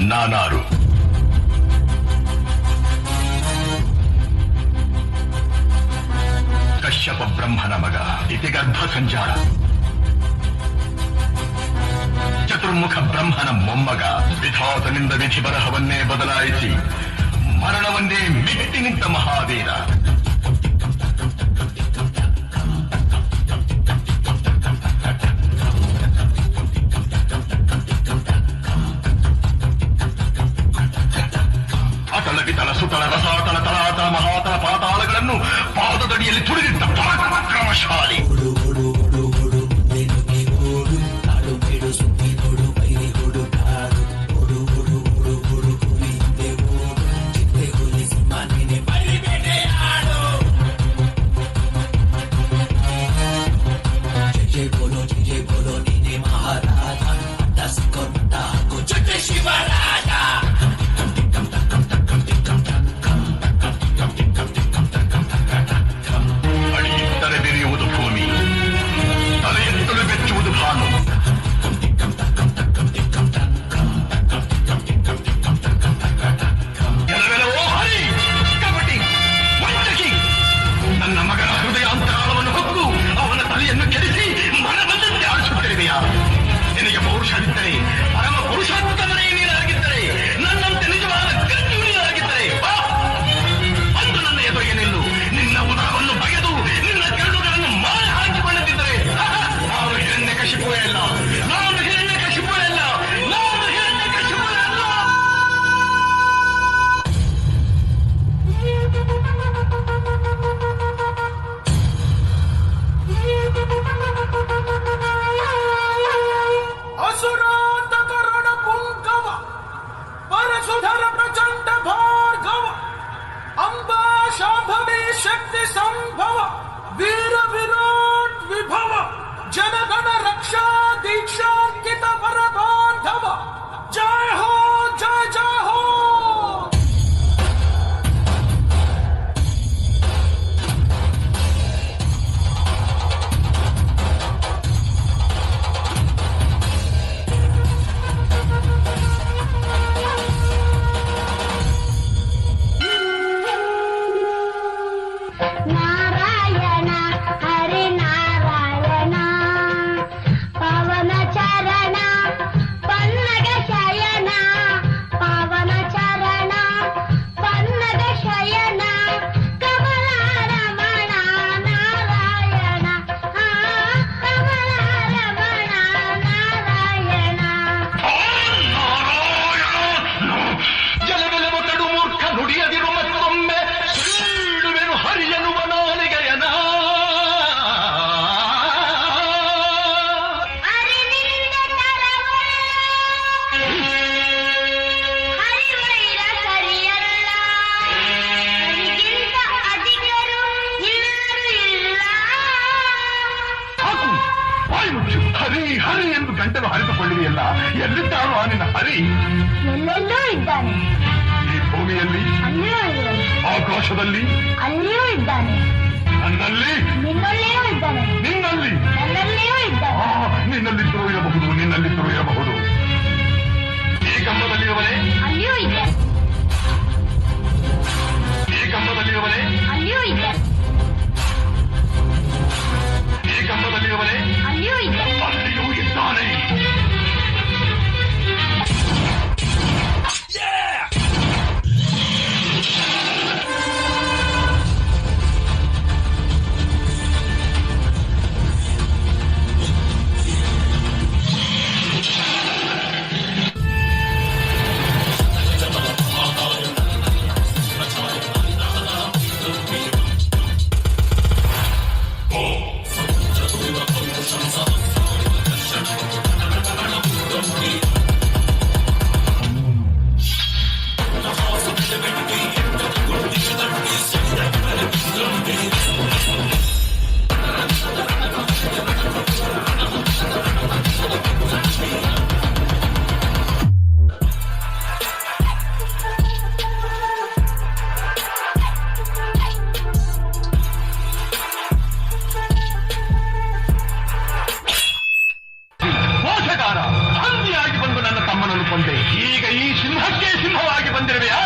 ನಾನಾರು ಕಶ್ಯಪ ಬ್ರಹ್ಮನ ಮಗ ಇತಿಗರ್ಭ ಸಂಚಾರ ಚತುರ್ಮುಖ ಬ್ರಹ್ಮನ ಮೊಮ್ಮಗ ವಿಧಾತನಿಂದ ವಿಧಿ ಬರಹವನ್ನೇ ಬದಲಾಯಿಸಿ ಮರಣವನ್ನೇ ಮೆಟ್ಟಿ ನಿಂತ ಮಹಾವೀರ ಅತಳ ವಿತಳ ಸುತಳ ರಸಾತಳ ತಳಾತಳ ಮಹಾತಳ ಪಾತಾಳಗಳನ್ನು ಪಾದದಡಿಯಲ್ಲಿ ತುಳಿದಿದ್ದ ಪರಾಕ್ರಮಶಾಲಿ ಹರಿ ಎಂದು ಗಂಟಲು ಹರಿದುಕೊಳ್ಳುವೆಯಲ್ಲ, ಎಲ್ಲಿದ್ದಾರೋ ಆ ನಿನ್ನ ಹರಿ? ಎಲ್ಲೆಲ್ಲೂ ಇದ್ದಾನೆ. ಈ ಭೂಮಿಯಲ್ಲಿ, ಅಲ್ಲಿಯೂ ಇದ್ದಾನೆ. ಆಕಾಶದಲ್ಲಿ, ಅಲ್ಲಿಯೂ ಇದ್ದಾನೆ. ನನ್ನಲ್ಲಿ, ನಿನ್ನಲ್ಲಿಯೂ ಇದ್ದಾನೆ. ನಿನ್ನಲ್ಲಿ, ನನ್ನಲ್ಲಿಯೂ ಇದ್ದಾನೆ. ನಿನ್ನಲ್ಲಿದ್ದರೂ ಇರಬಹುದು, ನಿನ್ನಲ್ಲಿದ್ದರೂ ಇರಬಹುದು. ಈ ಕಂಬದಲ್ಲಿರುವನೇ, ಅಲ್ಲಿಯೂ ಇದ್ದಾನೆ. ಈ ಕಂಬದಲ್ಲಿರುವನೇ, ಅಲ್ಲಿಯೂ ಇದ್ದಾನೆ. ಈ ಕಂಬದಲ್ಲಿರುವನೇ, ಅಲ್ಲಿಯೂ ಇದ್ದಾನೆ. ಅಲ್ಲಿಯೂ ಇದ್ದಾನೆ. ಹಂದಿಯಾಗಿ ಬಂದು ನನ್ನ ತಮ್ಮನನ್ನು ಕೊಂದೆ. ಈಗ ಈ ಬಂದಿರುವೆಯಾ?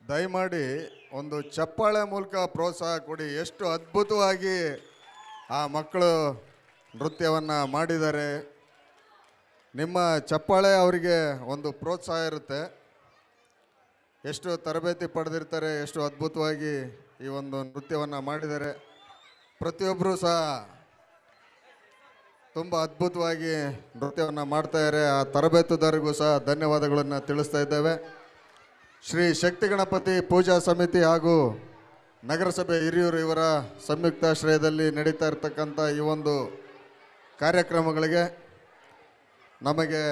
ದಯಮಾಡಿ ಒಂದು ಚಪ್ಪಾಳೆ ಮೂಲಕ ಪ್ರೋತ್ಸಾಹ ಕೊಡಿ. ಎಷ್ಟು ಅದ್ಭುತವಾಗಿ ಆ ಮಕ್ಕಳು ನೃತ್ಯವನ್ನು ಮಾಡಿದ್ದಾರೆ. ನಿಮ್ಮ ಚಪ್ಪಾಳೆ ಅವರಿಗೆ ಒಂದು ಪ್ರೋತ್ಸಾಹ ಇರುತ್ತೆ. ಎಷ್ಟು ತರಬೇತಿ ಪಡೆದಿರ್ತಾರೆ, ಎಷ್ಟು ಅದ್ಭುತವಾಗಿ ಈ ಒಂದು ನೃತ್ಯವನ್ನು ಮಾಡಿದ್ದಾರೆ. ಪ್ರತಿಯೊಬ್ಬರೂ ಸಹ ತುಂಬ ಅದ್ಭುತವಾಗಿ ನೃತ್ಯವನ್ನು ಮಾಡ್ತಾಯಿದ್ದಾರೆ. ಆ ತರಬೇತುದಾರರಿಗೂ ಸಹ ಧನ್ಯವಾದಗಳನ್ನು ತಿಳಿಸ್ತಾ ಇದ್ದೇವೆ. ಶ್ರೀ ಶಕ್ತಿ ಗಣಪತಿ ಪೂಜಾ ಸಮಿತಿ ಹಾಗೂ ನಗರಸಭೆ ಹಿರಿಯೂರು ಇವರ ಸಂಯುಕ್ತಾಶ್ರಯದಲ್ಲಿ ನಡೀತಾ ಇರತಕ್ಕಂಥ ಈ ಒಂದು ಕಾರ್ಯಕ್ರಮಗಳಿಗೆ ನಮಗೆ